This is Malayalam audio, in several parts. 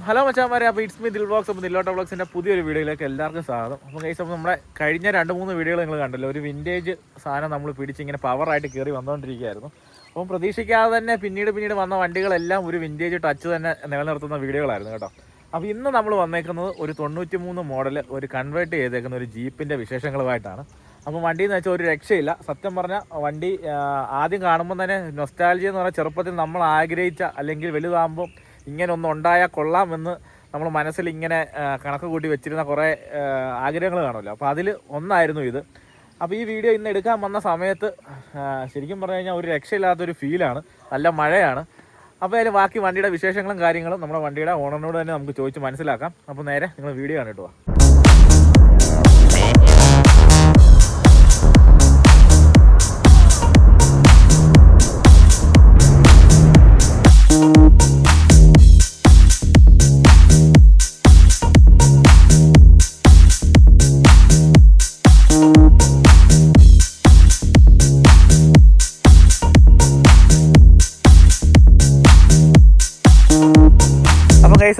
ഹലോ മച്ചാന്മാരെ, അപ്പോൾ ഇറ്റ്സ് മീ ദിൽ വ്ളോഗ്സ്. അപ്പോൾ ദില്ലോട്ട വ്ളോഗ്സിൻ്റെ പുതിയൊരു വീഡിയോയിലേക്ക് എല്ലാവർക്കും സ്വാഗതം. അപ്പോൾ ഗൈസ്, അപ്പോൾ നമ്മുടെ കഴിഞ്ഞ 2-3 വീഡിയോകൾ നിങ്ങൾ കണ്ടല്ലോ. ഒരു വിൻറ്റേജ് സാധനം നമ്മൾ പിടിച്ച് ഇങ്ങനെ പവറായിട്ട് കയറി വന്നുകൊണ്ടിരിക്കുകയായിരുന്നു. അപ്പം പ്രതീക്ഷിക്കാതെ തന്നെ പിന്നീട് വന്ന വണ്ടികളെല്ലാം ഒരു വിൻറ്റേജ് ടച്ച് തന്നെ നിലനിർത്തുന്ന വീഡിയോകളായിരുന്നു കേട്ടോ. അപ്പോൾ ഇന്ന് നമ്മൾ വന്നേക്കുന്നത് ഒരു 93 മോഡൽ ഒരു കൺവേർട്ട് ചെയ്തേക്കുന്ന ഒരു ജീപ്പിൻ്റെ വിശേഷങ്ങളുമായിട്ടാണ്. അപ്പോൾ വണ്ടി എന്ന് വെച്ചാൽ ഒരു രക്ഷയില്ല. സത്യം പറഞ്ഞാൽ വണ്ടി ആദ്യം കാണുമ്പോൾ തന്നെ നൊസ്റ്റാൾജിയ എന്ന് പറഞ്ഞാൽ ചെറുപ്പത്തിൽ നമ്മൾ ആഗ്രഹിച്ച അല്ലെങ്കിൽ വലുതാകുമ്പോൾ ഇങ്ങനെ ഒന്നും ഉണ്ടായാൽ കൊള്ളാമെന്ന് നമ്മൾ മനസ്സിൽ ഇങ്ങനെ കണക്ക് കൂട്ടി വെച്ചിരുന്ന കുറേ ആഗ്രഹങ്ങൾ കാണുമല്ലോ. അപ്പോൾ അതിൽ ഒന്നായിരുന്നു ഇത്. അപ്പോൾ ഈ വീഡിയോ ഇന്ന് എടുക്കാൻ വന്ന സമയത്ത് ശരിക്കും പറഞ്ഞു കഴിഞ്ഞാൽ ഒരു രക്ഷയില്ലാത്തൊരു ഫീലാണ്. നല്ല മഴയാണ്. അപ്പോൾ അതിൽ ബാക്കി വണ്ടിയുടെ വിശേഷങ്ങളും കാര്യങ്ങളും നമ്മുടെ വണ്ടിയുടെ ഓണറിനോട് തന്നെ നമുക്ക് ചോദിച്ച് മനസ്സിലാക്കാം. അപ്പോൾ നേരെ നിങ്ങൾ വീഡിയോ കണ്ടിട്ട് പോവാം.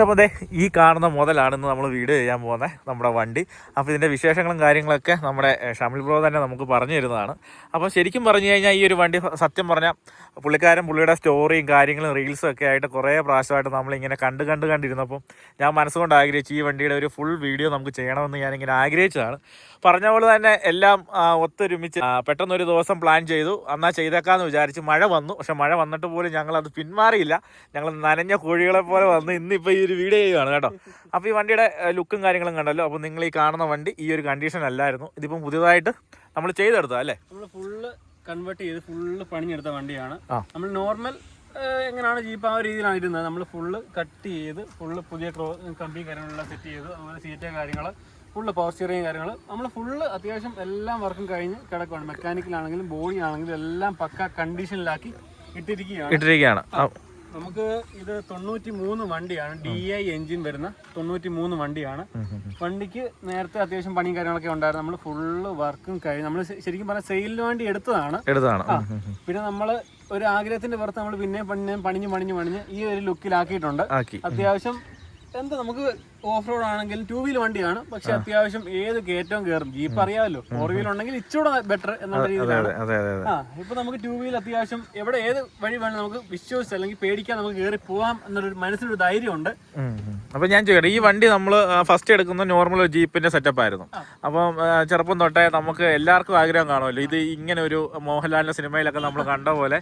അപ്പോൾ ഈ കാണുന്ന മുതലാണെന്ന് നമ്മൾ വീഡിയോ ചെയ്യാൻ പോകുന്നത് നമ്മുടെ വണ്ടി. അപ്പോൾ ഇതിൻ്റെ വിശേഷങ്ങളും കാര്യങ്ങളൊക്കെ നമ്മുടെ ഷമിൽ ബ്രോ തന്നെ നമുക്ക് പറഞ്ഞു തരുന്നതാണ്. അപ്പോൾ ശരിക്കും പറഞ്ഞു കഴിഞ്ഞാൽ ഈ ഒരു വണ്ടി സത്യം പറഞ്ഞാൽ പുള്ളിയുടെ സ്റ്റോറിയും കാര്യങ്ങളും റീൽസും ഒക്കെ ആയിട്ട് കുറേ പ്രാവശ്യമായിട്ട് നമ്മളിങ്ങനെ കണ്ടിരുന്നപ്പം ഞാൻ മനസ്സുകൊണ്ട് ആഗ്രഹിച്ചു ഈ വണ്ടിയുടെ ഒരു ഫുൾ വീഡിയോ നമുക്ക് ചെയ്യണമെന്ന് ഞാനിങ്ങനെ ആഗ്രഹിച്ചതാണ്. പറഞ്ഞ പോലെ തന്നെ എല്ലാം ഒത്തൊരുമിച്ച് പെട്ടെന്നൊരു ദിവസം പ്ലാൻ ചെയ്തു. എന്നാൽ ചെയ്തേക്കാമെന്ന് വിചാരിച്ച് മഴ വന്നു. പക്ഷെ മഴ വന്നിട്ട് പോലും ഞങ്ങളത് പിന്മാറിയില്ല. ഞങ്ങൾ നനഞ്ഞ കോഴികളെ പോലെ വന്ന് ഇന്നിപ്പോൾ ഈ ഒരു വീഡിയോ ചെയ്യുകയാണ് കേട്ടോ. അപ്പോൾ ഈ വണ്ടിയുടെ ലുക്കും കാര്യങ്ങളും കണ്ടല്ലോ. അപ്പോൾ നിങ്ങൾ ഈ കാണുന്ന വണ്ടി ഈ ഒരു കണ്ടീഷൻ അല്ലായിരുന്നു. ഇതിപ്പം പുതിയതായിട്ട് നമ്മൾ ചെയ്തെടുത്തത് അല്ലേ? നമ്മൾ ഫുള്ള് കൺവേർട്ട് ചെയ്ത് ഫുള്ള് പണിഞ്ഞെടുത്ത വണ്ടിയാണ്. നമ്മൾ നോർമൽ എങ്ങനെയാണ് ജീപ്പ് ആ രീതിയിലാണ് ഇരുന്നത്. നമ്മൾ ഫുള്ള് കട്ട് ചെയ്ത് ഫുള്ള് പുതിയ കമ്പി കാര്യങ്ങളെല്ലാം സെറ്റ് ചെയ്ത് അതുപോലെ സീറ്റ് കാര്യങ്ങൾ ഫുള്ള് പവർ സ്റ്റിയറിങ് കാര്യങ്ങൾ നമ്മൾ ഫുള്ള് അത്യാവശ്യം എല്ലാം വർക്കും കഴിഞ്ഞ് കിടക്കുകയാണ്. മെക്കാനിക്കലാണെങ്കിലും ബോഡി ആണെങ്കിലും എല്ലാം പക്ക കണ്ടീഷനിലാക്കി ഇട്ടിരിക്കുകയാണ്. നമുക്ക് ഇത് 93 വണ്ടിയാണ്. DI എഞ്ചിൻ വരുന്ന 93 വണ്ടിയാണ്. വണ്ടിക്ക് നേരത്തെ അത്യാവശ്യം പണിയും കാര്യങ്ങളൊക്കെ ഉണ്ടായിരുന്നു. നമ്മൾ ഫുള്ള് വർക്കും കഴിഞ്ഞ് നമ്മൾ ശരിക്കും പറഞ്ഞാൽ സെയിലിന് വേണ്ടി എടുത്തതാണ്. പിന്നെ നമ്മൾ ഒരു ആഗ്രഹത്തിന്റെ പുറത്ത് നമ്മൾ പിന്നെ പണിഞ്ഞ് ഈ ഒരു ലുക്കിലാക്കിയിട്ടുണ്ട്. അത്യാവശ്യം എന്താ നമുക്ക് ഓഫ് റോഡ് ആണെങ്കിലും 2 വീൽ വണ്ടിയാണ്. പക്ഷെ അത്യാവശ്യം ഏത് കയറ്റവും കയറും. ജീപ്പ് അറിയാമല്ലോ, 4 വീൽ ഉണ്ടെങ്കിൽ ഇച്ചിരൂടെ ബെറ്റർ എന്നുള്ള രീതിയിലാണ്. ഇപ്പൊ നമുക്ക് 2 വീൽ അത്യാവശ്യം എവിടെ ഏത് വഴി വേണം നമുക്ക് വിശ്വസിച്ച് അല്ലെങ്കിൽ പേടിക്കാൻ നമുക്ക് കയറി പോവാം എന്നൊരു മനസ്സിലൊരു ധൈര്യമുണ്ട്. അപ്പൊ ഞാൻ ചോദിക്കട്ടെ, ഈ വണ്ടി നമ്മൾ ഫസ്റ്റ് എടുക്കുന്ന നോർമൽ ജീപ്പിന്റെ സെറ്റപ്പ് ആയിരുന്നു. അപ്പം ചെറുപ്പം തൊട്ടേ നമുക്ക് എല്ലാവർക്കും ആഗ്രഹം കാണുമല്ലോ, ഇത് ഇങ്ങനെ ഒരു മോഹൻലാലിന്റെ സിനിമയിലൊക്കെ നമ്മൾ കണ്ട പോലെ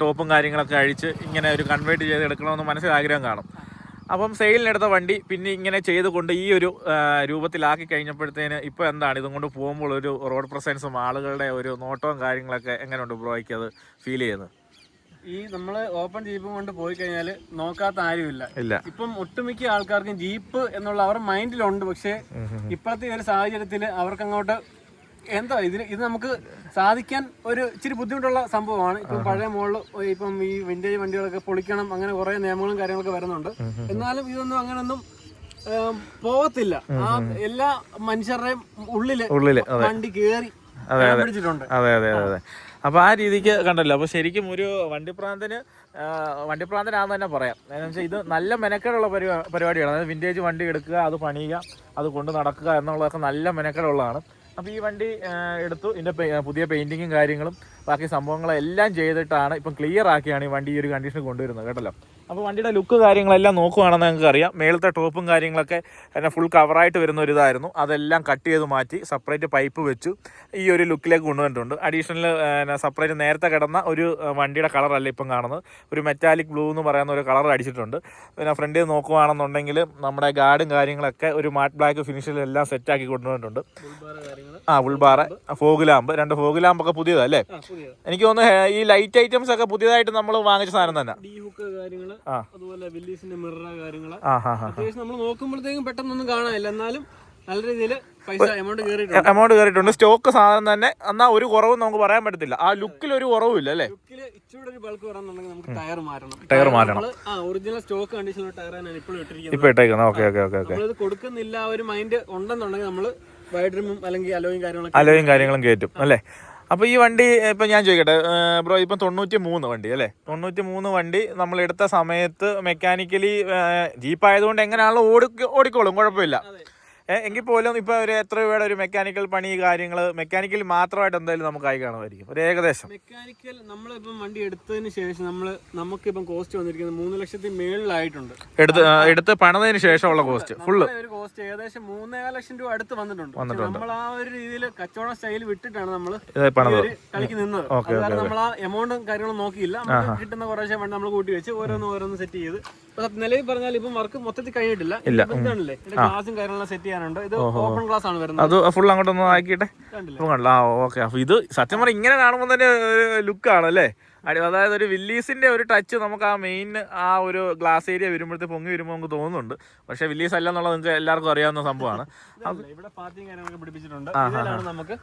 ടോപ്പും കാര്യങ്ങളൊക്കെ അഴിച്ച് ഇങ്ങനെ ഒരു കൺവേർട്ട് ചെയ്ത് എടുക്കണമെന്ന് മനസ്സിൽ ആഗ്രഹം കാണും. അപ്പം സെയിലിനെടുത്ത വണ്ടി പിന്നെ ഇങ്ങനെ ചെയ്തുകൊണ്ട് ഈ ഒരു രൂപത്തിലാക്കി കഴിഞ്ഞപ്പോഴത്തേന് ഇപ്പോൾ എന്താണ് ഇതും കൊണ്ട് പോകുമ്പോൾ ഒരു റോഡ് പ്രസൻസും ആളുകളുടെ ഒരു നോട്ടവും കാര്യങ്ങളൊക്കെ എങ്ങനെയുണ്ട് ബ്രോയ്ക്ക് അത് ഫീൽ ചെയ്യുന്നത്? ഈ നമ്മള് ഓപ്പൺ ജീപ്പും കൊണ്ട് പോയി കഴിഞ്ഞാൽ നോക്കാത്ത ആരുമില്ല. ഇപ്പം ഒട്ടുമിക്ക ആൾക്കാർക്കും ജീപ്പ് എന്നുള്ള അവരുടെ മൈൻഡിലുണ്ട്. പക്ഷെ ഇപ്പോഴത്തെ ഒരു സാഹചര്യത്തിൽ അവർക്ക് അങ്ങോട്ട് എന്താ ഇത് നമുക്ക് സാധിക്കാൻ ഒരു ഇച്ചിരി ബുദ്ധിമുട്ടുള്ള സംഭവമാണ്. ഇപ്പം പഴയ മോഡല് ഇപ്പം ഈ വിന്റേജ് വണ്ടികളൊക്കെ പൊളിക്കണം, അങ്ങനെ കുറെ നിയമങ്ങളും കാര്യങ്ങളൊക്കെ വരുന്നുണ്ട്. എന്നാലും ഇതൊന്നും അങ്ങനൊന്നും പോകത്തില്ല. ആ എല്ലാ മനുഷ്യരുടെയും ഉള്ളില് വണ്ടി കേറി പിടിച്ചിട്ടുണ്ട്. അപ്പൊ ആ രീതിക്ക് കണ്ടല്ലോ. അപ്പൊ ശരിക്കും ഒരു വണ്ടിപ്രാന്തനാന്ന് തന്നെ പറയാം. എന്ന് വെച്ചാൽ ഇത് നല്ല മെനക്കേടുള്ള പരിപാടിയാണ്. അതായത് വിന്റേജ് വണ്ടി എടുക്കുക, അത് പണിയുക, അത് കൊണ്ട് നടക്കുക എന്നുള്ളതൊക്കെ നല്ല മെനക്കേടുള്ളതാണ്. അപ്പോൾ ഈ വണ്ടി എടുത്തു, ഇതിൻ്റെ പുതിയ പെയിൻറ്റിങ്ങും കാര്യങ്ങളും ബാക്കി സംഭവങ്ങളെല്ലാം ചെയ്തിട്ടാണ് ഇപ്പം ക്ലിയർ ആക്കിയാണ് ഈ വണ്ടി ഈ ഒരു കണ്ടീഷൻ കൊണ്ടുവരുന്നത് കേട്ടല്ലോ. അപ്പോൾ വണ്ടിയുടെ ലുക്ക് കാര്യങ്ങളെല്ലാം നോക്കുകയാണെന്ന് നിങ്ങൾക്ക് അറിയാം. മേളത്തെ ടോപ്പും കാര്യങ്ങളൊക്കെ തന്നെ ഫുൾ കവറായിട്ട് വരുന്ന ഒരു ഇതായിരുന്നു. അതെല്ലാം കട്ട് ചെയ്ത് മാറ്റി സെപ്പറേറ്റ് പൈപ്പ് വെച്ചു ഈ ഒരു ലുക്കിലേക്ക് കൊണ്ടുവന്നിട്ടുണ്ട്. അഡീഷണൽ സെപ്പറേറ്റ് നേരത്തെ കിടന്ന ഒരു വണ്ടിയുടെ കളറല്ല ഇപ്പം കാണുന്നത്, ഒരു മെറ്റാലിക് ബ്ലൂ എന്ന് പറയുന്ന ഒരു കളർ അടിച്ചിട്ടുണ്ട്. പിന്നെ ഫ്രണ്ടിൽ നോക്കുകയാണെന്നുണ്ടെങ്കിൽ നമ്മുടെ ഗാർഡും കാര്യങ്ങളൊക്കെ ഒരു മാറ്റ് ബ്ലാക്ക് ഫിനിഷിലെല്ലാം സെറ്റാക്കി കൊണ്ടുവന്നിട്ടുണ്ട്. ഉൾബാറ്, ഫോഗ് ലാമ്പ്, 2 ഫോഗ് ലാമ്പൊക്കെ പുതിയതല്ലേ? എനിക്ക് തോന്നുന്നു ഈ ലൈറ്റ് ഐറ്റംസ് ഒക്കെ പുതിയതായിട്ട് നമ്മൾ വാങ്ങിച്ച സാധനം തന്നെ. അതുപോലെ വില്ലീസിന്റെ മിറർ കാര്യങ്ങള് അത്യാവശ്യം നമ്മൾ നോക്കുമ്പോഴത്തേക്കും പെട്ടെന്നൊന്നും കാണാനില്ല. എന്നാലും നല്ല രീതിയിൽ പൈസ എമൗണ്ട് കയറിയിട്ടുണ്ട്. സ്റ്റോക്ക് സാധനം തന്നെ. എന്നാൽ ഒരു കുറവും നമുക്ക് പറയാൻ പറ്റത്തില്ല. ആ ലുക്കിൽ ഒരു കുറവും ഇല്ല അല്ലേ? ലുക്കിൽ ഇച്ചിരി ഒരു ബൾക്ക് വരാന്നുണ്ടെങ്കിൽ നമുക്ക് ടയർ മാറ്റണം. ഒറിജിനൽ സ്റ്റോക്ക് കണ്ടീഷനുള്ള ടയറാണ് ഇപ്പോഴും ഇട്ടിരിക്കുന്നത്. കൊടുക്കുന്നില്ല ഒരു മൈൻഡ് ഉണ്ടെന്നുണ്ടെങ്കിൽ നമ്മള് വൈഡ്രിമും അല്ലെങ്കിൽ അലോയും കാര്യങ്ങളും കയറ്റും അല്ലേ? അപ്പോൾ ഈ വണ്ടി ഇപ്പം ഞാൻ ചോദിക്കട്ടെ ബ്രോ, ഇപ്പം 93 വണ്ടി അല്ലേ? 93 വണ്ടി നമ്മൾ എടുത്ത സമയത്ത് മെക്കാനിക്കലി ജീപ്പായതുകൊണ്ട് എങ്ങനെയാണല്ലോ ഓടിക്കോളും, കുഴപ്പമില്ല. എങ്കിൽ പോലും ഇപ്പോൾ ഒരു എത്ര രൂപയുടെ ഒരു മെക്കാനിക്കൽ പണി കാര്യങ്ങൾ മെക്കാനിക്കൽ മാത്രമായിട്ട് എന്തായാലും നമുക്ക് ആയി കാണുമായിരിക്കും ഒരു ഏകദേശം? മെക്കാനിക്കൽ നമ്മളിപ്പം വണ്ടി എടുത്തതിന് ശേഷം നമുക്കിപ്പം കോസ്റ്റ് വന്നിരിക്കുന്നത് 3 ലക്ഷത്തിന് മേളിലായിട്ടുണ്ട്. എടുത്ത് പണിതതിന് ശേഷമുള്ള കോസ്റ്റ് ഫുള്ള് ഒരു കോസ്റ്റ് ഏകദേശം 3.5 ലക്ഷം രൂപ അടുത്ത് വന്നിട്ടുണ്ട്. നമ്മൾ ആ ഒരു രീതിയിൽ കച്ചവടം സ്റ്റൈൽ വിട്ടിട്ടാണ് നമ്മൾ കളിക്ക് നിന്നത്. കാരണം നമ്മൾ ആ എമൗണ്ടും കാര്യങ്ങളും നോക്കിയില്ല. നമുക്ക് കിട്ടുന്ന കുറേശ്ശെ വണ്ടി നമ്മൾ കൂട്ടി വെച്ച് ഓരോന്ന് സെറ്റ് ചെയ്ത് നിലവിൽ പറഞ്ഞാൽ ഇപ്പം വർക്ക് മൊത്തത്തിൽ കഴിഞ്ഞിട്ടില്ല. ഇതാണല്ലേ ഗ്ലാസും കാര്യങ്ങളും സെറ്റ് ചെയ്യാനുണ്ട്. ഇത് ഓപ്പൺ ഗ്ലാസ് ആണ് വരുന്നത്. അത് ഫുൾ അങ്ങോട്ടൊന്ന് ആക്കിയിട്ട് ഓക്കെ. അപ്പൊ ഇത് സത്യം പറഞ്ഞാൽ ഇങ്ങനെ കാണുമ്പോൾ തന്നെ ലുക്കാണ് അല്ലേ? അതായത് ഒരു വില്ലീസിന്റെ ഒരു ടച്ച് നമുക്ക് ആ മെയിൻ ആ ഒരു ഗ്ലാസ് ഏരിയ വരുമ്പോഴത്തെ പൊങ്ങി വരുമ്പോൾ നമുക്ക് തോന്നുന്നുണ്ട്. പക്ഷെ വില്ലീസ് അല്ല എന്നുള്ളത് നിങ്ങൾക്ക് എല്ലാവർക്കും അറിയാവുന്ന സംഭവമാണ്. ഇവിടെ പാർട്ടിയും കാര്യങ്ങളൊക്കെ പിടിപ്പിച്ചിട്ടുണ്ട്. ഇതിലാണ് നമുക്ക്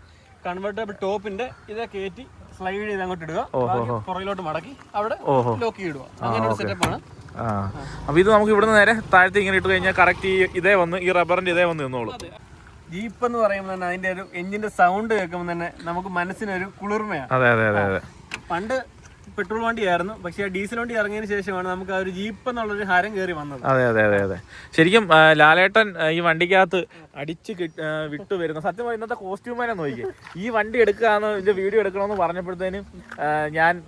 കൺവെർട്ടബിൾ ടോപ്പിന്റെ ഇതാ കയറ്റി സ്ലൈഡ് ചെയ്ത് അങ്ങോട്ട് ഇടുക, പുറകിലോട്ട് മടക്കി അവിടെ ലോക്ക് ചെയ്തിടുക. അങ്ങനെ ഒരു സെറ്റപ്പാണ്. അപ്പൊ ഇത് നമുക്ക് ഇവിടുന്ന് നേരെ താഴത്തെ ഇങ്ങനെ ഇട്ട് കഴിഞ്ഞാൽ കറക്റ്റ് ഇതേ വന്ന് ഈ റബ്ബറിന്റെ ഇതേ വന്ന് നിന്നോളൂ. ജീപ്പ് എന്ന് പറയുമ്പോൾ തന്നെ അതിന്റെ ഒരു എഞ്ചിന്റെ സൗണ്ട് കേൾക്കുമ്പോൾ തന്നെ നമുക്ക് മനസ്സിനൊരു കുളിർമയാണ്. അതെ അതെ അതെ അതെ. പണ്ട് പെട്രോൾ വണ്ടിയായിരുന്നു, പക്ഷേ ഡീസൽ വണ്ടി ഇറങ്ങിയതിന് ശേഷമാണ് നമുക്ക് ആ ഒരു ജീപ്പ് എന്നുള്ളൊരു ഹരം കയറി വന്നത്. അതെ അതെ അതെ അതെ. ശരിക്കും ലാലേട്ടൻ ഈ വണ്ടിക്കകത്ത് അടിച്ച് വിട്ടു വരുന്ന സത്യം ഇന്നത്തെ കോസ്റ്റ്യൂമേനെ നോക്കി ഈ വണ്ടി എടുക്കാന്ന് ഇതിന്റെ വീഡിയോ എടുക്കണമെന്ന് പറഞ്ഞപ്പോഴത്തേനും ഞാൻ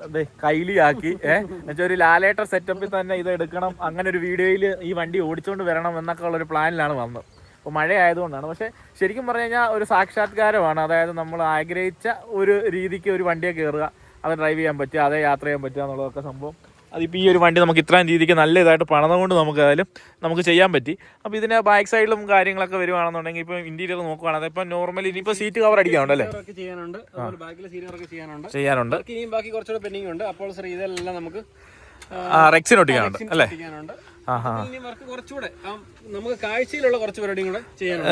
കൈലിയാക്കി എന്നുവെച്ചാൽ ഒരു ലാലേട്ടൻ സെറ്റപ്പിൽ തന്നെ ഇത് എടുക്കണം, അങ്ങനെ ഒരു വീഡിയോയിൽ ഈ വണ്ടി ഓടിച്ചുകൊണ്ട് വരണം എന്നൊക്കെ ഉള്ളൊരു പ്ലാനിലാണ് വന്നത്. അപ്പോൾ മഴ ആയതുകൊണ്ടാണ്. പക്ഷേ ശരിക്കും പറഞ്ഞു കഴിഞ്ഞാൽ ഒരു സാക്ഷാത്കാരമാണ്. അതായത് നമ്മൾ ആഗ്രഹിച്ച ഒരു രീതിക്ക് ഒരു വണ്ടിയെ കയറുക, അത് ഡ്രൈവ് ചെയ്യാൻ പറ്റുക, അതേ യാത്ര ചെയ്യാൻ പറ്റുക എന്നുള്ളതൊക്കെ സംഭവം. അതിപ്പോൾ ഈ ഒരു വണ്ടി നമുക്ക് ഇത്രയും രീതിക്ക് നല്ല ഇതായിട്ട് പണിതുകൊണ്ട് നമുക്ക് ചെയ്യാൻ പറ്റി. അപ്പോൾ ഇതിന് ബാക്ക് സൈഡിലും കാര്യങ്ങളൊക്കെ വരുവാണെന്നുണ്ടെങ്കിൽ ഇപ്പോൾ ഇന്റീരിയർ നോക്കുകയാണെങ്കിൽ ഇപ്പം നോർമലി ഇനിയിപ്പോൾ സീറ്റ് കവർ അടിക്കാനുണ്ടല്ലേ? ചെയ്യാനുണ്ട്. ബാക്കി കുറച്ചുകൂടെ പെൻഡിങ് ഉണ്ട്. അപ്പോൾ ഇതെല്ലാം നമുക്ക് റെക്സിന് ഒട്ടിക്കാനുണ്ട് അല്ലേ? കുറച്ചുകൂടെ നമുക്ക് കാഴ്ചയിലുള്ള കുറച്ച് പരിപാടിയും കൂടെ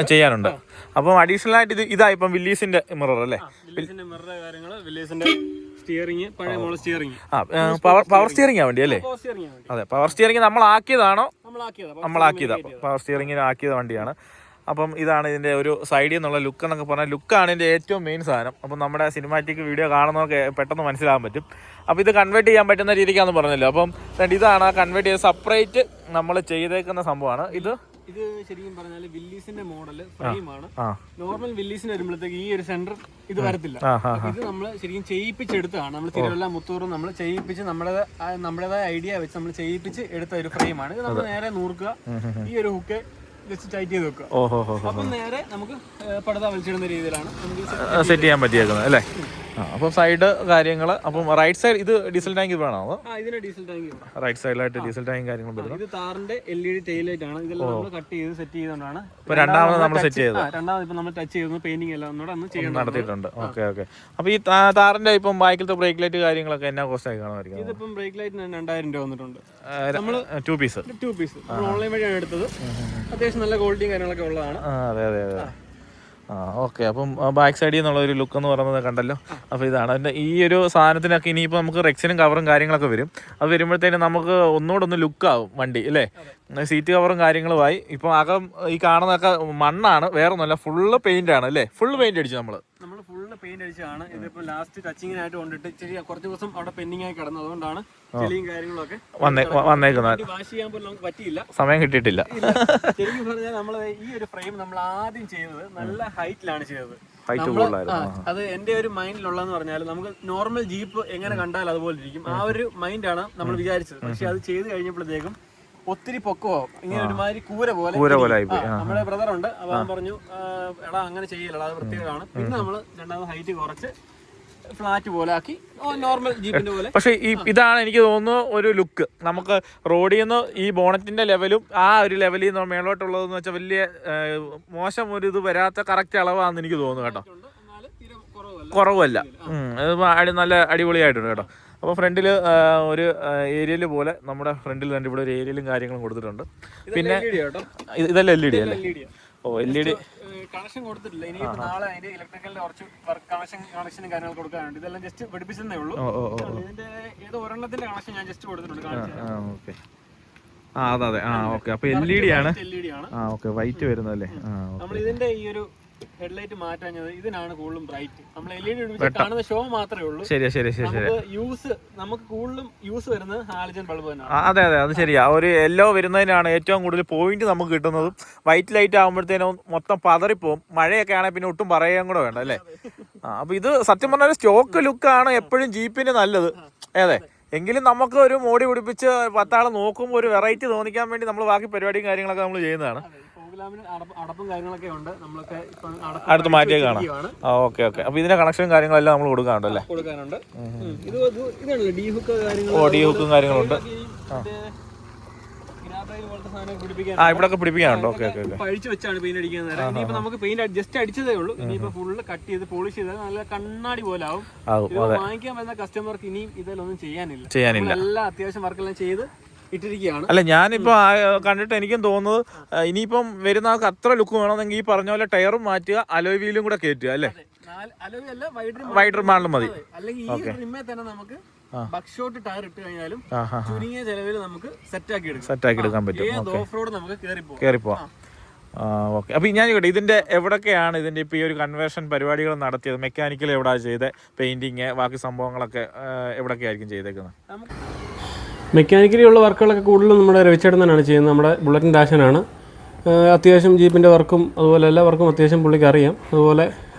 ചെയ്യാനുണ്ട്. അപ്പം അഡീഷണൽ ആയിട്ട് ഇതാ ഇപ്പം വില്ലീസിന്റെ മിറർ അല്ലേ? മിററിന്റെ കാര്യങ്ങള്, വില്ലീസിന്റെ സ്റ്റിയറിംഗ്, പഴയ മോഡൽ സ്റ്റിയറിംഗ്. പവർ സ്റ്റിയറിംഗ് ആ വണ്ടി അല്ലേ? അതെ, പവർ സ്റ്റിയറിംഗ് നമ്മളാക്കിയതാണോ? നമ്മളാക്കിയതാ. പവർ സ്റ്റിയറിംഗിന് ആക്കിയ വണ്ടിയാണ്. അപ്പം ഇതാണ് ഇതിൻ്റെ ഒരു സൈഡിൽ നിന്നുള്ള ലുക്ക് എന്നൊക്കെ പറഞ്ഞാൽ ലുക്കാണ് ഇതിൻ്റെ ഏറ്റവും മെയിൻ സാധനം. അപ്പം നമ്മുടെ സിനിമാറ്റിക് വീഡിയോ കാണുന്നതൊക്കെ പെട്ടെന്ന് മനസ്സിലാകാൻ പറ്റും. അപ്പോൾ ഇത് കൺവേർട്ട് ചെയ്യാൻ പറ്റുന്ന രീതിക്കാന്ന് പറഞ്ഞല്ലോ. അപ്പം ഇതാണ് കൺവേർട്ട് ചെയ്ത് സെപ്പറേറ്റ് നമ്മൾ ചെയ്തേക്കുന്ന സംഭവമാണ് ഇത്. ഇത് ശരിക്കും പറഞ്ഞാൽ വില്ലീസിന്റെ മോഡൽ ഫ്രെയിമാണ്. നോർമൽ വില്ലീസിന് വരുമ്പോഴത്തേക്ക് ഈ ഒരു സെന്റർ ഇത് വരത്തില്ല. ഇത് നമ്മൾ ശരിക്കും ചെയ്യിപ്പിച്ചെടുത്താണ്. നമ്മൾ തിരുവല്ല മുത്തൂറും നമ്മൾ ചെയ്യിപ്പിച്ച് നമ്മുടേതായ ഐഡിയ വെച്ച് നമ്മൾ ചെയ്യിപ്പിച്ച് എടുത്ത ഒരു ഫ്രെയിമാണ്. ഇത് നമ്മൾ നേരെ നൂർക്കുക, ഈ ഒരു ഹുക്ക് ജസ്റ്റ് ടൈറ്റ് ചെയ്ത് വെക്കുക. അപ്പം നേരെ നമുക്ക് പടുത വലിച്ചിടുന്ന രീതിയിലാണ് സെറ്റ് ചെയ്യാൻ പറ്റിയേക്കുന്നത് അല്ലേ? അപ്പം സൈഡ് കാര്യങ്ങൾ. അപ്പം റൈറ്റ് സൈഡ് ഇത് ഡീസൽ ടാങ്ക് വേണോ? ഇതിന് ഡീസൽ ടാങ്ക് റൈറ്റ് സൈഡിലായിട്ട് ഡീസൽ ടാങ്ക് കാര്യങ്ങൾ വരുന്നത്. ഇത് താറിന്റെ LED ടെയിൽ ലൈറ്റ് ആണ്. ഇതെല്ലാം നമ്മൾ കട്ട് ചെയ്ത് സെറ്റ് ചെയ്തുകൊണ്ടാണ് രണ്ടാമത് നമ്മൾ സെറ്റ് ചെയ്തത്. രണ്ടാമത് ഇപ്പം നമ്മൾ ടച്ച് ചെയ്തു, പെയിന്റിംഗ് എല്ലാം നടത്തിയിട്ടുണ്ട്. Okay okay. അപ്പൊ ഈ താറിന്റെ ഇപ്പം ബാക്കിലത്തെ ബ്രേക്ക് ലൈറ്റ് കാര്യങ്ങളൊക്കെ എന്നാ കോസ്റ്റ് ആയി കാണുമായിരിക്കും? ഇതിപ്പം ബ്രേക്ക് ലൈറ്റിന് 2000 രൂപ വന്നിട്ടുണ്ട്. നമ്മൾ 2 പീസ് ഓൺലൈൻ വഴിയാണ് എടുത്തത്. അത്യാവശ്യം നല്ല ക്വാളിറ്റിയും കാര്യങ്ങളൊക്കെ ഉള്ളതാണ്. അതെ അതെ അതെ. ഓക്കെ. അപ്പം ബാക്ക് സൈഡിൽ നിന്നുള്ള ഒരു ലുക്ക് എന്ന് പറയുന്നത് കണ്ടല്ലോ. അപ്പോൾ ഇതാണ് അതിൻ്റെ ഈ ഒരു സാധനത്തിനൊക്കെ ഇനിയിപ്പോൾ നമുക്ക് റെക്സിനും കവറും കാര്യങ്ങളൊക്കെ വരും. അത് വരുമ്പോഴത്തേനും നമുക്ക് ഒന്നുകൂടെ ഒന്ന് ലുക്കാവും വണ്ടി അല്ലേ? സീറ്റ് കവറും കാര്യങ്ങളുമായി. ഇപ്പോൾ അകം ഈ കാണുന്നതൊക്കെ മണ്ണാണ്, വേറെ ഒന്നുമല്ല, ഫുള്ള് പെയിന്റ് ആണ് അല്ലേ? ഫുൾ പെയിന്റ് അടിച്ചു നമ്മൾ ഫുള്ള് പെയിന്റ് അടിച്ചാണ്. ഇതിപ്പോൾ ലാസ്റ്റ് ടച്ചിങ്ങിനായിട്ട് കൊണ്ടിട്ട് ഇച്ചിരി കുറച്ച് ദിവസം അവിടെ പെൻഡിങ് ആയി കിടന്നു. അതുകൊണ്ടാണ് ചെളിയും കാര്യങ്ങളൊക്കെ വന്നേക്കുന്നത്. വാഷ് ചെയ്യാൻ പോലും നമുക്ക് പറ്റിയില്ല, സമയം കിട്ടിയിട്ടില്ല. ശരിക്കും പറഞ്ഞാൽ നമ്മൾ ഈ ഒരു ഫ്രെയിം നമ്മൾ ആദ്യം ചെയ്തത് നല്ല ഹൈറ്റിലാണ് ചെയ്തത്. അത് എന്റെ ഒരു മൈൻഡിലുള്ളതെന്ന് പറഞ്ഞാൽ നമുക്ക് നോർമൽ ജീപ്പ് എങ്ങനെ കണ്ടാൽ അതുപോലെ ഇരിക്കും, ആ ഒരു മൈൻഡാണ് നമ്മൾ വിചാരിച്ചത്. പക്ഷെ അത് ചെയ്ത് കഴിഞ്ഞപ്പോഴത്തേക്കും ഒത്തിരി പൊക്കമാവും, ഇങ്ങനെ ഒരുമാതിരി കൂര പോലെ. നമ്മുടെ ബ്രദർ ഉണ്ട്, അപ്പൊ അവൻ പറഞ്ഞു എടാ അങ്ങനെ ചെയ്യലടാ, അത് വൃത്തികേടാണ്. പിന്നെ നമ്മൾ രണ്ടാമത് ഹൈറ്റ് കുറച്ച് ഫ്ലാറ്റ് പോലെ ആക്കി, നോർമൽ ജീപ്പിന്റെ പോലെ. പക്ഷെ ഇതാണ് എനിക്ക് തോന്നുന്നു ഒരു ലുക്ക്. നമുക്ക് റോഡിൽ നിന്ന് ഈ ബോണറ്റിന്റെ ലെവലും ആ ഒരു ലെവലിൽ നിന്ന് മേളോട്ടുള്ളതെന്ന് വെച്ചാൽ വലിയ മോശം ഒരു ഇത് വരാത്ത കറക്റ്റ് അളവാണെന്ന് എനിക്ക് തോന്നുന്നു കേട്ടോ. കുറവല്ല, നല്ല അടിപൊളിയായിട്ടുണ്ട് കേട്ടോ. അപ്പോൾ ഫ്രണ്ടിൽ ഒരു ഏരിയൽ പോലെ നമ്മുടെ ഫ്രണ്ടിൽ തന്നെ ഇവിടെ ഒരു ഏരിയലും കാര്യങ്ങളും കൊടുത്തിട്ടുണ്ട്. പിന്നെ ഇതെല്ലാം LED അല്ലേ? ഓ LED കണക്ഷൻ കൊടുത്തിട്ടില്ല. ഇനി നാളെ അതിന്റെ ഇലക്ട്രിക്കലിന്റെ കുറച്ച് കണക്ഷനും കാര്യങ്ങൾ കൊടുക്കാനുണ്ട്. ഇതെല്ലാം ജസ്റ്റ് പഠിപ്പിച്ചതേ ഉള്ളൂ. ഇതിന്റെ ഏതോ ഒരെണ്ണത്തിന്റെ കണക്ഷൻ ഞാൻ ജസ്റ്റ് കൊടുത്തിട്ടുണ്ട്. ഓക്കെ. അതെ. ഓക്കെ. അപ്പൊ LED ആണ്. ഓക്കെ, വൈറ്റ് വരുന്നതല്ലേ? നമ്മൾ ഇതിന്റെ ഈ ഒരു ഹെഡ്ലൈറ്റ് മാറ്റാഞ്ഞത് ഇതിനാണ് കൂടുതലും ബ്രൈറ്റ്. നമ്മൾ LED കാണുന്ന ഷോ മാത്രമേ ഉള്ളൂ. ശരി ശരി ശരി ശരി. നമുക്ക് കൂടുതലും യൂസ് വരുന്നത് ഹാലജൻ ബൾബ് തന്നെയാണ്. അതെ അതെ, അത് ശരിയാ. ഒരു യെല്ലോ വരുന്നതിനാണ് ഏറ്റവും കൂടുതൽ പോയിന്റ് നമുക്ക് കിട്ടുന്നതും. വൈറ്റ് ലൈറ്റ് ആകുമ്പോഴത്തേനും മൊത്തം പതറിപ്പോവും. മഴയൊക്കെ ആണെങ്കിൽ പിന്നെ ഒട്ടും പറയാൻ കൂടെ വേണ്ട അല്ലേ. അപ്പൊ ഇത് സത്യം പറഞ്ഞാൽ സ്റ്റോക്ക് ലുക്കാണ് എപ്പോഴും ജീപ്പിന് നല്ലത്. അതെ, എങ്കിലും നമുക്ക് ഒരു മോടി പിടിപ്പിച്ച് 10 ആൾ നോക്കുമ്പോൾ ഒരു വെറൈറ്റി തോന്നിക്കാൻ വേണ്ടി നമ്മൾ ബാക്കി പരിപാടിയും കാര്യങ്ങളൊക്കെ നമ്മൾ ചെയ്യുന്നതാണ്. അടപ്പും കാര്യങ്ങളൊക്കെ ഉണ്ട്. നമ്മളൊക്കെ അടുത്ത് മാറ്റിയേ കാണാം. Okay okay. അപ്പൊ ഇതിന്റെ കണക്ഷനും കാര്യങ്ങളെല്ലാം നമ്മൾ കൊടുക്കാനുണ്ടല്ലേ? കൊടുക്കാനുണ്ട്. ഇതാണല്ലോ ഡി ഹുക്ക് കാര്യങ്ങൾ. ഓ, ഡി ഹുക്കും കാര്യങ്ങളുണ്ട്. ഇവിടൊക്കെ പിടിപ്പിക്കാനുണ്ട്. Okay okay. അഴിച്ചു വെച്ചാണ് പെയിന്റ് അടിക്കുന്നത്. ഇനിയിപ്പോ നമുക്ക് പെയിന്റ് ജസ്റ്റ് അടിച്ചതേ ഉള്ളൂ. ഇനിയിപ്പോ ഫുള്ള് കട്ട് ചെയ്ത് പോളിഷ് ചെയ്താൽ നല്ല കണ്ണാടി പോലെ ആവും. വാങ്ങിക്കാൻ വരുന്ന കസ്റ്റമർക്ക് ഇനിയും ഇതിലൊന്നും ചെയ്യാനില്ല. എല്ലാ അത്യാവശ്യം വർക്കെല്ലാം ചെയ്ത് ഇട്ടിരിക്കുകയാണ്. അല്ല, ഞാനിപ്പോ കണ്ടിട്ട് എനിക്കും തോന്നുന്നത് ഇനിയിപ്പം വരുന്ന ആൾക്ക് അത്ര ലുക്ക് വേണമെന്നെങ്കിൽ ഈ പറഞ്ഞ പോലെ ടയറും മാറ്റുക, അലോയ് വീലും കൂടെ കയറ്റുക അല്ലേ? വൈഡർ മാളിലും മതി. അല്ലെങ്കിൽ ഈ റിമ്മേ തന്നെ നമുക്ക് ബക്ക്ഷോട്ട് ടയർ ഇട്ട് കഴിഞ്ഞാലും ചുരുങ്ങിയ ചെലവിൽ നമുക്ക് സെറ്റാക്കി എടുക്കാൻ പറ്റും. ഓഫ് റോഡ് നമുക്ക് കയറിപ്പോവാം. ഓക്കെ. അപ്പൊ ഞാൻ ചോദിക്കട്ടെ, ഇതിന്റെ എവിടൊക്കെയാണ് ഇതിന്റെ ഇപ്പൊ ഈ ഒരു കൺവേർഷൻ പരിപാടികൾ നടത്തിയത്? മെക്കാനിക്കൽ എവിടെയാണ് ചെയ്തത്? പെയിന്റിങ് ബാക്കി സംഭവങ്ങളൊക്കെ എവിടൊക്കെയായിരിക്കും ചെയ്തേക്കുന്നത്? മെക്കാനിക്കലി ഉള്ള വർക്കുകളൊക്കെ കൂടുതലും നമ്മുടെ രവിച്ചേട്ടൻ തന്നെയാണ് ചെയ്യുന്നത്. നമ്മുടെ ബുള്ളറ്റിൻ ഡാഷനാണ്. അത്യാവശ്യം ജീപ്പിൻ്റെ വർക്കും അതുപോലെ എല്ലാ വർക്കും അത്യാവശ്യം പുള്ളിക്ക് അറിയാം. അതുപോലെ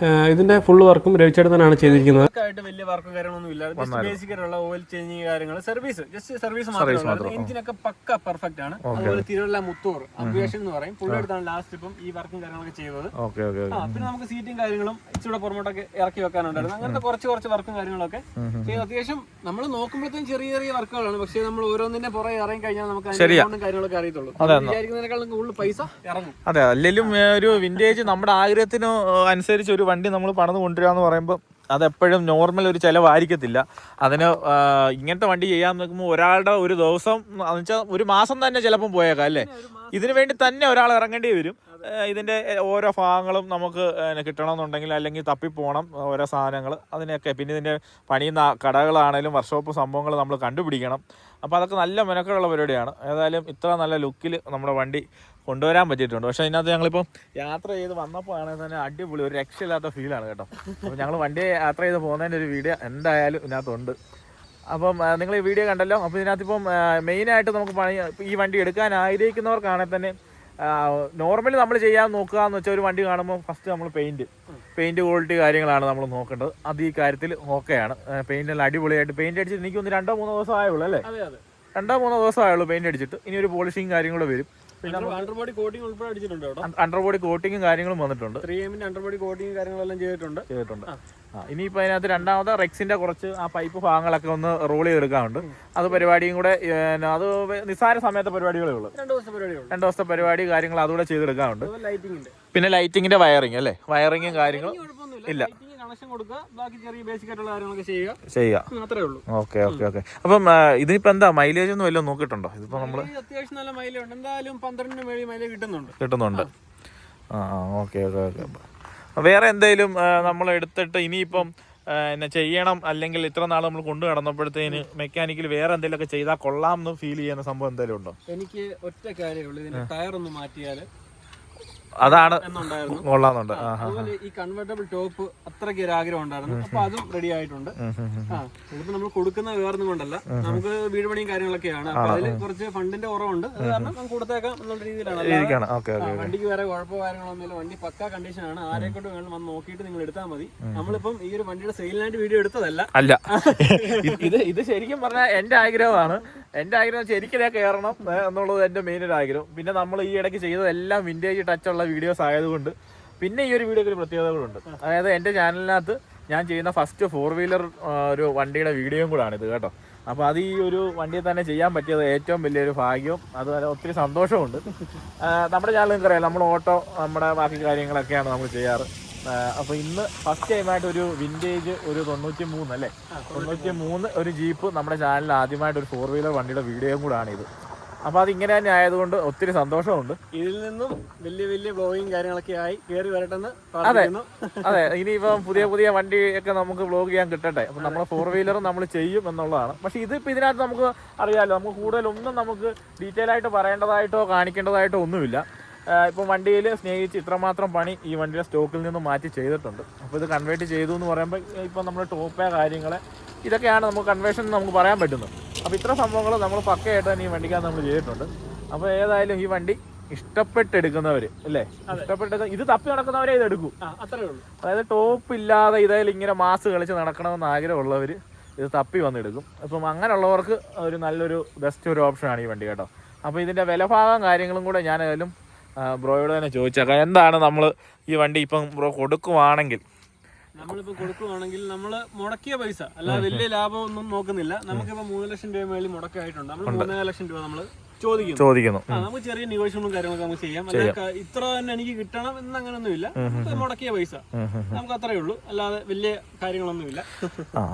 ഇതിന്റെ ഫുൾ വർക്കും രവിച്ചേട്ടൻ തന്നെയാണ് ചെയ്തിരിക്കുന്നത്. വലിയ വർക്കും കാര്യങ്ങളൊന്നും ഇല്ല. ബേസിക് ആയിട്ടുള്ള ഓയിൽ ചേഞ്ചിങ് കാര്യങ്ങൾ, സർവീസ് മാത്രമേ. എഞ്ചിനൊക്കെ പക്ക പെർഫെക്റ്റ് ആണ്. അതുപോലെ തിരുവല്ല മുത്തൂർ അബ്വേഷൻ എന്ന് പറയും. പുള്ളി അടുത്താണ് ലാസ്റ്റ് ഇപ്പം ഈ വർക്കും കാര്യങ്ങളൊക്കെ ചെയ്തത്. പിന്നെ നമുക്ക് സീറ്റും കാര്യങ്ങളും ഇച്ചിരി പുറമോട്ടൊക്കെ ഇറക്കി വെക്കാനുണ്ടായിരുന്നു. അങ്ങനത്തെ കുറച്ച് വർക്കും കാര്യങ്ങളൊക്കെ ചെയ്ത് അത്യാവശ്യം നമ്മൾ നോക്കുമ്പോഴത്തേക്കും ചെറിയ ചെറിയ വർക്കുകളാണ്. പക്ഷേ നമ്മൾ ഓരോന്നിന്റെ പുറകെ ഇറങ്ങി കഴിഞ്ഞാൽ നമുക്ക് അതിന്റെ കാര്യങ്ങളൊക്കെ അറിയത്തുള്ളൂ. വിചാരിക്കുന്നതിനേക്കാളും കൂടുതൽ പൈസ ഇറങ്ങും. അതെ, അല്ലെങ്കിലും ഒരു വിന്റേജ് നമ്മുടെ ആഗ്രഹത്തിന് അനുസരിച്ച് ഒരു വണ്ടി നമ്മൾ പണിത് കൊണ്ടുവരിക എന്ന് പറയുമ്പോൾ അതെപ്പോഴും നോർമൽ ഒരു ചിലവായിരിക്കത്തില്ല. അതിന് ഇങ്ങനത്തെ വണ്ടി ചെയ്യാൻ നോക്കുമ്പോൾ ഒരാളുടെ ഒരു ദിവസം എന്ന് വെച്ചാൽ ഒരു മാസം തന്നെ ചിലപ്പം പോയേക്കാം അല്ലേ? ഇതിനു വേണ്ടി തന്നെ ഒരാൾ ഇറങ്ങേണ്ടി വരും. ഇതിൻ്റെ ഓരോ ഭാഗങ്ങളും നമുക്ക് കിട്ടണമെന്നുണ്ടെങ്കിൽ അല്ലെങ്കിൽ തപ്പിപ്പോണം ഓരോ സാധനങ്ങൾ അതിനൊക്കെ. പിന്നെ ഇതിൻ്റെ പണിയുന്ന കടകളാണേലും വർക്ക്ഷോപ്പ് സംഭവങ്ങൾ നമ്മൾ കണ്ടുപിടിക്കണം. അപ്പോൾ അതൊക്കെ നല്ല മെനക്കെടുള്ള പരിപാടിയാണ്. ഏതായാലും ഇത്ര നല്ല ലുക്കിൽ നമ്മുടെ വണ്ടി കൊണ്ടുവരാൻ പറ്റിയിട്ടുണ്ട്. പക്ഷേ അതിനകത്ത് ഞങ്ങളിപ്പം യാത്ര ചെയ്ത് വന്നപ്പോൾ ആണെങ്കിൽ തന്നെ അടിപൊളി ഒരു രക്ഷയില്ലാത്ത ഫീലാണ് കേട്ടോ. അപ്പോൾ ഞങ്ങൾ വണ്ടി യാത്ര ചെയ്ത് പോകുന്നതിൻ്റെ ഒരു വീഡിയോ എന്തായാലും ഇതിനകത്തുണ്ട്. അപ്പം നിങ്ങൾ ഈ വീഡിയോ കണ്ടല്ലോ. അപ്പോൾ ഇതിനകത്തിപ്പം മെയിനായിട്ട് നമുക്ക് ഈ വണ്ടി എടുക്കാൻ ആഗ്രഹിക്കുന്നവർക്കാണെങ്കിൽ തന്നെ നോർമലി നമ്മൾ ചെയ്യാൻ നോക്കുക എന്ന് വെച്ചാൽ ഒരു വണ്ടി കാണുമ്പോൾ ഫസ്റ്റ് നമ്മൾ പെയിൻറ്റ് ക്വാളിറ്റി കാര്യങ്ങളാണ് നമ്മൾ നോക്കേണ്ടത്. അത് ഈ കാര്യത്തിൽ ഓക്കെയാണ്. പെയിൻറ്റെല്ലാം അടിപൊളിയായിട്ട് പെയിൻറ്റ് അടിച്ചിട്ട് എനിക്കൊന്ന് 2-3 ദിവസം ആയുള്ളൂ അല്ലേ? 2-3 ദിവസം ആയുള്ളൂ പെയിൻറ്റ് അടിച്ചിട്ട്. ഇനി ഒരു പോളിഷിങ് കാര്യങ്ങളും വരും. പിന്നെ അണ്ടർബോഡി കോട്ടിംഗ് ഉൾപ്പെടെ അടിച്ചിട്ടുണ്ട്. അണ്ടർബോഡി കോട്ടിങ്ങും കാര്യങ്ങളും വന്നിട്ടുണ്ട്. 3M അണ്ടർബോഡി കോട്ടിങ് കാര്യങ്ങളെല്ലാം ചെയ്തിട്ടുണ്ട്. ഇനിയിപ്പോൾ അതിനകത്ത് രണ്ടാമത്തെ റെക്സിന്റെ കുറച്ച് ആ പൈപ്പ് ഭാഗങ്ങളൊക്കെ ഒന്ന് റോൾ ചെയ്തെടുക്കാറുണ്ട്. അത് പരിപാടിയും കൂടെ അത് നിസ്സാര സമയത്തെ പരിപാടികളേ ഉള്ളൂ. 2 ദിവസത്തെ പരിപാടി കാര്യങ്ങൾ അതുകൂടെ ചെയ്തെടുക്കാറുണ്ട്. പിന്നെ ലൈറ്റിങ്ങിന്റെ വയറിങ് അല്ലേ? വയറിങ്ങും കാര്യങ്ങളും ഇല്ല. Okay okay okay. അപ്പം ഇതിനിപ്പോ എന്താ മൈലേജ് ഒന്നും വല്ലതും നോക്കിയിട്ടുണ്ടോ? ഇതിപ്പോ നമ്മള് അത്യാവശ്യം നല്ല മൈലേജ് ഉണ്ട്. എന്തായാലും 12 മൈലേജ് കിട്ടുന്നുണ്ട്. Okay okay okay. വേറെ എന്തെങ്കിലും നമ്മൾ എടുത്തിട്ട് ഇനിയിപ്പം ചെയ്യണം, അല്ലെങ്കിൽ ഇത്ര നാൾ നമ്മൾ കൊണ്ടു നടന്നപ്പോഴത്തേന് മെക്കാനിക്കൽ വേറെ എന്തെങ്കിലുമൊക്കെ ചെയ്താൽ കൊള്ളാം എന്ന് ഫീൽ ചെയ്യുന്ന സംഭവം എന്തെങ്കിലും ഉണ്ടോ? എനിക്ക് ഒറ്റ കാര്യമുള്ളൂ, ഇതിന്റെ ടയർ ഒന്ന് മാറ്റിയാൽ അതാണ് കൊള്ളാന്നുണ്ട്. അതുപോലെ ഈ കൺവെർട്ടബിൾ ടോപ്പ് അത്രയ്ക്ക് ഒരു ആഗ്രഹം ഉണ്ടായിരുന്നു. അപ്പൊ അതും റെഡി ആയിട്ടുണ്ട്. ഇതിപ്പോ നമ്മൾ കൊടുക്കുന്ന വേറൊന്നും കൊണ്ടല്ല, നമുക്ക് വീട് പണിയും കാര്യങ്ങളൊക്കെയാണ്. അപ്പൊ അതിൽ കുറച്ച് ഫണ്ടിന്റെ കുറവുണ്ട്. അത് കാരണം നമുക്ക് കൊടുത്തേക്കാം എന്നുള്ള രീതിയിലാണ്. വണ്ടിക്ക് വേറെ കുഴപ്പമോ കാര്യങ്ങളൊന്നുമില്ല. വണ്ടി പക്കാ കണ്ടീഷനാണ്. ആരെക്കൊണ്ട് വേണം വന്ന് നോക്കിയിട്ട് നിങ്ങൾ എടുത്താൽ മതി. നമ്മളിപ്പം ഈ ഒരു വണ്ടിയുടെ സെയിലിനായിട്ട് വീഡിയോ എടുത്തതല്ല. ഇത് ശരിക്കും പറഞ്ഞാൽ എന്റെ ആഗ്രഹമാണ്. എന്റെ ആഗ്രഹം ശരിക്കും കയറണം എന്നുള്ളത് എന്റെ മെയിൻ ഒരു ആഗ്രഹം. പിന്നെ നമ്മൾ ഈ ഇടയ്ക്ക് ചെയ്തതെല്ലാം വിന്റേജ് ടച്ച് ഉള്ള വീഡിയോസ് ആയതുകൊണ്ട് പിന്നെ ഈ ഒരു വീഡിയോക്ക് ഒരു പ്രത്യേകതകളുണ്ട്. അതായത് എൻ്റെ ചാനലിനകത്ത് ഞാൻ ചെയ്യുന്ന ഫസ്റ്റ് 4 വീലർ ഒരു വണ്ടിയുടെ വീഡിയോയും കൂടാണ് ഇത് കേട്ടോ. അപ്പോൾ അത് ഈ ഒരു വണ്ടിയിൽ തന്നെ ചെയ്യാൻ പറ്റിയത് ഏറ്റവും വലിയൊരു ഭാഗ്യവും അതുപോലെ ഒത്തിരി സന്തോഷമുണ്ട്. നമ്മുടെ ചാനൽ നിങ്ങൾക്കറിയാം, നമ്മൾ ഓട്ടോ നമ്മുടെ ബാക്കി കാര്യങ്ങളൊക്കെയാണ് നമ്മൾ ചെയ്യാറ്. അപ്പോൾ ഇന്ന് ഫസ്റ്റ് ടൈമായിട്ട് ഒരു വിന്റേജ് ഒരു 93 അല്ലേ, 93 ഒരു ജീപ്പ് നമ്മുടെ ചാനലിൽ ആദ്യമായിട്ട് ഒരു 4 വീലർ വണ്ടിയുടെ വീഡിയോയും കൂടാണ് ഇത്. അപ്പോൾ അതിങ്ങനെ തന്നെ ആയതുകൊണ്ട് ഒത്തിരി സന്തോഷമുണ്ട്. ഇതിൽ നിന്നും വലിയ വലിയ വ്ലോഗിങ് കാര്യങ്ങളൊക്കെ ആയി കയറി വരട്ടെന്ന്. അതെ, ഇനിയിപ്പം പുതിയ വണ്ടിയൊക്കെ നമുക്ക് വ്ലോഗ് ചെയ്യാൻ കിട്ടട്ടെ. അപ്പം നമ്മൾ 4 വീലറും നമ്മൾ ചെയ്യും എന്നുള്ളതാണ്. പക്ഷേ ഇതിപ്പോൾ ഇതിനകത്ത് നമുക്ക് അറിയാമല്ലോ, നമുക്ക് കൂടുതലൊന്നും നമുക്ക് ഡീറ്റെയിൽ ആയിട്ട് പറയേണ്ടതായിട്ടോ കാണിക്കേണ്ടതായിട്ടോ ഒന്നുമില്ല. ഇപ്പം വണ്ടിയിൽ സ്നേഹിച്ച് ഇത്രമാത്രം പണി ഈ വണ്ടിയുടെ സ്റ്റോക്കിൽ നിന്ന് മാറ്റി ചെയ്തിട്ടുണ്ട്. അപ്പോൾ ഇത് കൺവേർട്ട് ചെയ്തു എന്ന് പറയുമ്പോൾ ഇപ്പം നമ്മൾ ടോപ്പ് കാര്യങ്ങൾ ഇതൊക്കെയാണ് നമുക്ക് കൺവേർഷൻ നമുക്ക് പറയാൻ പറ്റുന്നത്. അപ്പോൾ ഇത്ര സംഭവങ്ങൾ നമ്മൾ പക്കയായിട്ട് തന്നെ ഈ വണ്ടിക്കകത്ത് നമ്മൾ ചെയ്തിട്ടുണ്ട്. അപ്പോൾ ഏതായാലും ഈ വണ്ടി ഇഷ്ടപ്പെട്ടെടുക്കുന്നവർ അല്ലേ, ഇഷ്ടപ്പെട്ടെടുക്കുന്ന ഇത് തപ്പി നടക്കുന്നവരെ ഇത് എടുക്കൂ, അത്രേ ഉള്ളൂ. അതായത് ടോപ്പ് ഇല്ലാതെ ഇതായാലും ഇങ്ങനെ മാസ് കളിച്ച് നടക്കണമെന്ന് ആഗ്രഹമുള്ളവർ ഇത് തപ്പി വന്നെടുക്കും. അപ്പം അങ്ങനെയുള്ളവർക്ക് ഒരു നല്ലൊരു ബെസ്റ്റ് ഒരു ഓപ്ഷനാണ് ഈ വണ്ടി കേട്ടോ. അപ്പോൾ ഇതിൻ്റെ വിലഭാഗം കാര്യങ്ങളും കൂടെ ഞാൻ ഏതായാലും ബ്രോയോട് തന്നെ ചോദിച്ചേക്കാം. എന്താണ് നമ്മൾ ഈ വണ്ടി ഇപ്പം ബ്രോ കൊടുക്കുവാണെങ്കിൽ, നമ്മളിപ്പോൾ കൊടുക്കുവാണെങ്കിൽ നമ്മൾ മുടക്കിയ പൈസ അല്ലാതെ വലിയ ലാഭം ഒന്നും നോക്കുന്നില്ല. നമുക്കിപ്പോൾ 3 ലക്ഷം രൂപ മേളിൽ മുടക്കായിട്ടുണ്ട്. നമ്മൾ 3.5 ലക്ഷം രൂപ നമ്മൾ ചോദിക്കുന്നു. നമുക്ക് ചെറിയ നെഗോഷ്യബിളും കാര്യങ്ങളൊക്കെ നമുക്ക് ചെയ്യാം. അല്ലാതെ ഇത്ര തന്നെ എനിക്ക് കിട്ടണം എന്ന് അങ്ങനൊന്നും ഇല്ല. മുടക്കിയ പൈസ നമുക്ക് അത്രേ ഉള്ളൂ, അല്ലാതെ വലിയ കാര്യങ്ങളൊന്നുമില്ല.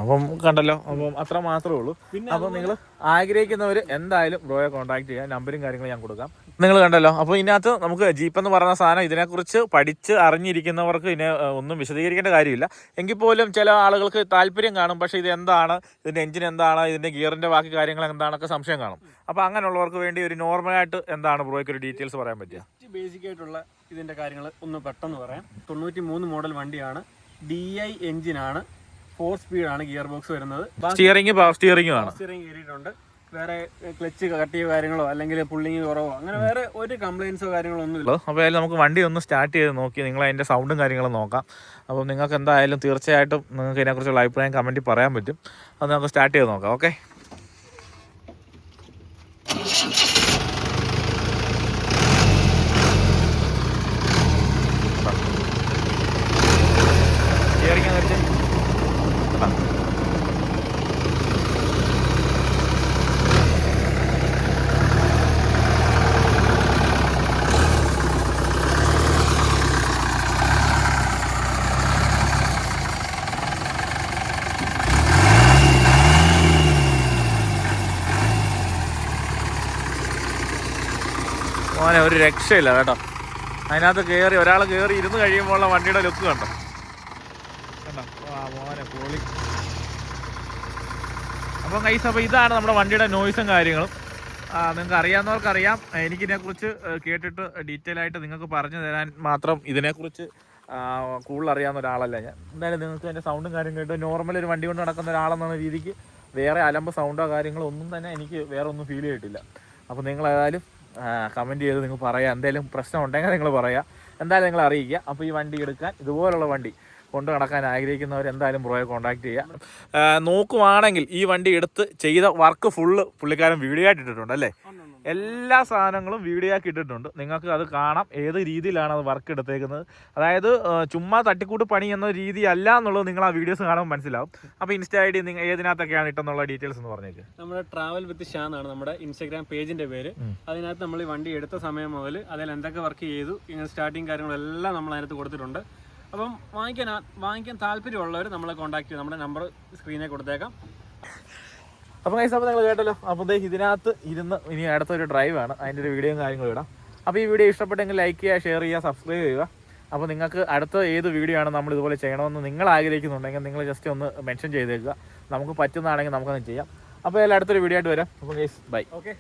അപ്പം കണ്ടല്ലോ, അപ്പം അത്ര മാത്രമേ ഉള്ളൂ. പിന്നെ അപ്പം നിങ്ങൾ ആഗ്രഹിക്കുന്നവർ എന്തായാലും ബ്രോയെ കോൺടാക്ട് ചെയ്യാം, നമ്പറും കാര്യങ്ങളും ഞാൻ കൊടുക്കാം. നിങ്ങൾ കണ്ടല്ലോ. അപ്പോൾ ഇതിനകത്ത് നമുക്ക് ജീപ്പ് എന്ന് പറയുന്ന സാധനം ഇതിനെക്കുറിച്ച് പഠിച്ച് അറിഞ്ഞിരിക്കുന്നവർക്ക് ഇതിനെ ഒന്നും വിശദീകരിക്കേണ്ട കാര്യമില്ല. എങ്കിൽ പോലും ചില ആളുകൾക്ക് താല്പര്യം കാണും, പക്ഷേ ഇത് എന്താണ്, ഇതിൻ്റെ എഞ്ചിൻ എന്താണ്, ഇതിൻ്റെ ഗിയറിൻ്റെ ബാക്കി കാര്യങ്ങൾ എന്താണൊക്കെ സംശയം കാണും. അപ്പോൾ അങ്ങനെയുള്ളവർക്ക് വേണ്ടി ഒരു നോർമലായിട്ട് എന്താണ് ബ്രോയ്ക്ക് ഒരു ഡീറ്റെയിൽസ് പറയാൻ പറ്റുക? ബേസിക് ആയിട്ടുള്ള ഇതിൻ്റെ കാര്യങ്ങൾ ഒന്ന് പെട്ടെന്ന് പറയാം. 93 മോഡൽ വണ്ടിയാണ്, DI എഞ്ചിനാണ്, 4 സ്പീഡാണ് ഗിയർ ബോക്സ് വരുന്നത്. സ്റ്റിയറിംഗ് ആണ്. സ്റ്റിയറിംഗ് കയറിയിട്ടുണ്ട്. വേറെ ക്ലച്ച് കട്ടിയോ കാര്യങ്ങളോ അല്ലെങ്കിൽ പുള്ളിങ് കുറവോ അങ്ങനെ വേറെ ഒരു കംപ്ലയിൻസോ കാര്യങ്ങളോ ഒന്നുമില്ല. അപ്പോൾ ആയാലും നമുക്ക് വണ്ടി ഒന്ന് സ്റ്റാർട്ട് ചെയ്ത് നോക്കി നിങ്ങൾ അതിൻ്റെ സൗണ്ടും കാര്യങ്ങളും നോക്കാം. അപ്പോൾ നിങ്ങൾക്ക് എന്തായാലും തീർച്ചയായിട്ടും നിങ്ങൾക്ക് ഇതിനെക്കുറിച്ചുള്ള അഭിപ്രായം കമൻറ്റിൽ പറയാൻ പറ്റും. അത് നമുക്ക് സ്റ്റാർട്ട് ചെയ്ത് നോക്കാം. ഓക്കെ, സ്റ്റിയറിംഗ് വെച്ച് മോനെ ഒരു രക്ഷയില്ല കേട്ടോ. അതിനകത്ത് കയറി ഒരാൾ കയറി ഇരുന്ന് കഴിയുമ്പോഴുള്ള വണ്ടിയുടെ ലുക്ക് കണ്ടോ മോനെ പൊളി. അപ്പം ഗൈസ്, അപ്പോൾ ഇതാണ് നമ്മുടെ വണ്ടിയുടെ നോയ്സും കാര്യങ്ങളും. നിങ്ങൾക്ക് അറിയാവുന്നവർക്കറിയാം. എനിക്കിതിനെക്കുറിച്ച് കേട്ടിട്ട് ഡീറ്റെയിൽ ആയിട്ട് നിങ്ങൾക്ക് പറഞ്ഞു തരാൻ മാത്രം ഇതിനെക്കുറിച്ച് കൂടുതൽ അറിയാവുന്ന ഒരാളല്ല ഞാൻ. എന്തായാലും നിങ്ങൾക്ക് അതിൻ്റെ സൗണ്ടും കാര്യം കേട്ട് നോർമൽ ഒരു വണ്ടി കൊണ്ട് നടക്കുന്ന ഒരാളെന്നുള്ള രീതിക്ക് വേറെ അലമ്പ് സൗണ്ടോ കാര്യങ്ങളോ ഒന്നും തന്നെ എനിക്ക് വേറെ ഒന്നും ഫീൽ ചെയ്തിട്ടില്ല. അപ്പോൾ നിങ്ങൾ ഏതായാലും കമൻറ്റ് ചെയ്ത് നിങ്ങൾ പറയുക, എന്തെങ്കിലും പ്രശ്നം ഉണ്ടെങ്കിൽ നിങ്ങൾ പറയുക, എന്തായാലും നിങ്ങൾ അറിയിക്കുക. അപ്പോൾ ഈ വണ്ടി എടുക്കാൻ, ഇതുപോലുള്ള വണ്ടി കൊണ്ട് നടക്കാൻ ആഗ്രഹിക്കുന്നവർ എന്തായാലും ബ്രോയെ കോൺടാക്ട് ചെയ്യുക. നോക്കുവാണെങ്കിൽ ഈ വണ്ടി എടുത്ത് ചെയ്ത വർക്ക് ഫുള്ള് പുള്ളിക്കാരൻ വീഡിയോ ആയിട്ട് ഇട്ടിട്ടുണ്ട് അല്ലേ. എല്ലാ സാധനങ്ങളും വീഡിയോ ആക്കി ഇട്ടിട്ടുണ്ട്. നിങ്ങൾക്ക് അത് കാണാം ഏത് രീതിയിലാണ് അത് വർക്ക് എടുത്തേക്കുന്നത്. അതായത് ചുമ്മാ തട്ടിക്കൂട്ട് പണി എന്ന രീതി അല്ല എന്നുള്ളത് നിങ്ങൾ ആ വീഡിയോസ് കാണുമ്പോൾ മനസ്സിലാവും. അപ്പോൾ ഇൻസ്റ്റ ID നിങ്ങൾ ഏതിനകത്തൊക്കെയാണ് ഇട്ടെന്നുള്ള ഡീറ്റെയിൽസ് എന്ന് പറഞ്ഞേക്ക്. നമ്മുടെ ട്രാവൽ വിത്ത് ഷാൻ ആണ് നമ്മുടെ ഇൻസ്റ്റാഗ്രാം പേജിന്റെ പേര്. അതിനകത്ത് നമ്മൾ ഈ വണ്ടി എടുത്ത സമയം മുതൽ അതിൽ എന്തൊക്കെ വർക്ക് ചെയ്തു, ഇങ്ങനെ സ്റ്റാർട്ടിങ് കാര്യങ്ങളെല്ലാം നമ്മൾ അതിനകത്ത് കൊടുത്തിട്ടുണ്ട്. അപ്പം വാങ്ങിക്കാൻ താല്പര്യമുള്ളവർ നമ്മളെ കോൺടാക്ട് ചെയ്യും. നമ്മുടെ നമ്പർ സ്ക്രീനിൽ കൊടുത്തേക്കാം. അപ്പോൾ ഗൈസ്, അപ്പോൾ നിങ്ങൾ കേട്ടല്ലോ. അപ്പോൾ ഇതിനകത്ത് ഇരുന്ന് ഇനി അടുത്തൊരു ഡ്രൈവാണ്, അതിൻ്റെ ഒരു വീഡിയോയും കാര്യങ്ങളും ഇടാം. അപ്പോൾ ഈ വീഡിയോ ഇഷ്ടപ്പെട്ടെങ്കിൽ ലൈക്ക് ചെയ്യുക, ഷെയർ ചെയ്യുക, സബ്സ്ക്രൈബ് ചെയ്യുക. അപ്പോൾ നിങ്ങൾക്ക് അടുത്ത ഏത് വീഡിയോ ആണ് നമ്മൾ ഇതുപോലെ ചെയ്യണമെന്ന് നിങ്ങൾ ആഗ്രഹിക്കുന്നുണ്ടെങ്കിൽ നിങ്ങൾ ജസ്റ്റ് ഒന്ന് മെൻഷൻ ചെയ്തേക്കുക. നമുക്ക് പറ്റുന്നതാണെങ്കിൽ നമുക്കത് ചെയ്യാം. അപ്പോൾ എല്ലാം അടുത്തൊരു വീഡിയോ ആയിട്ട് വരാം. അപ്പോൾ ഗൈസ് ബൈ. ഓക്കെ.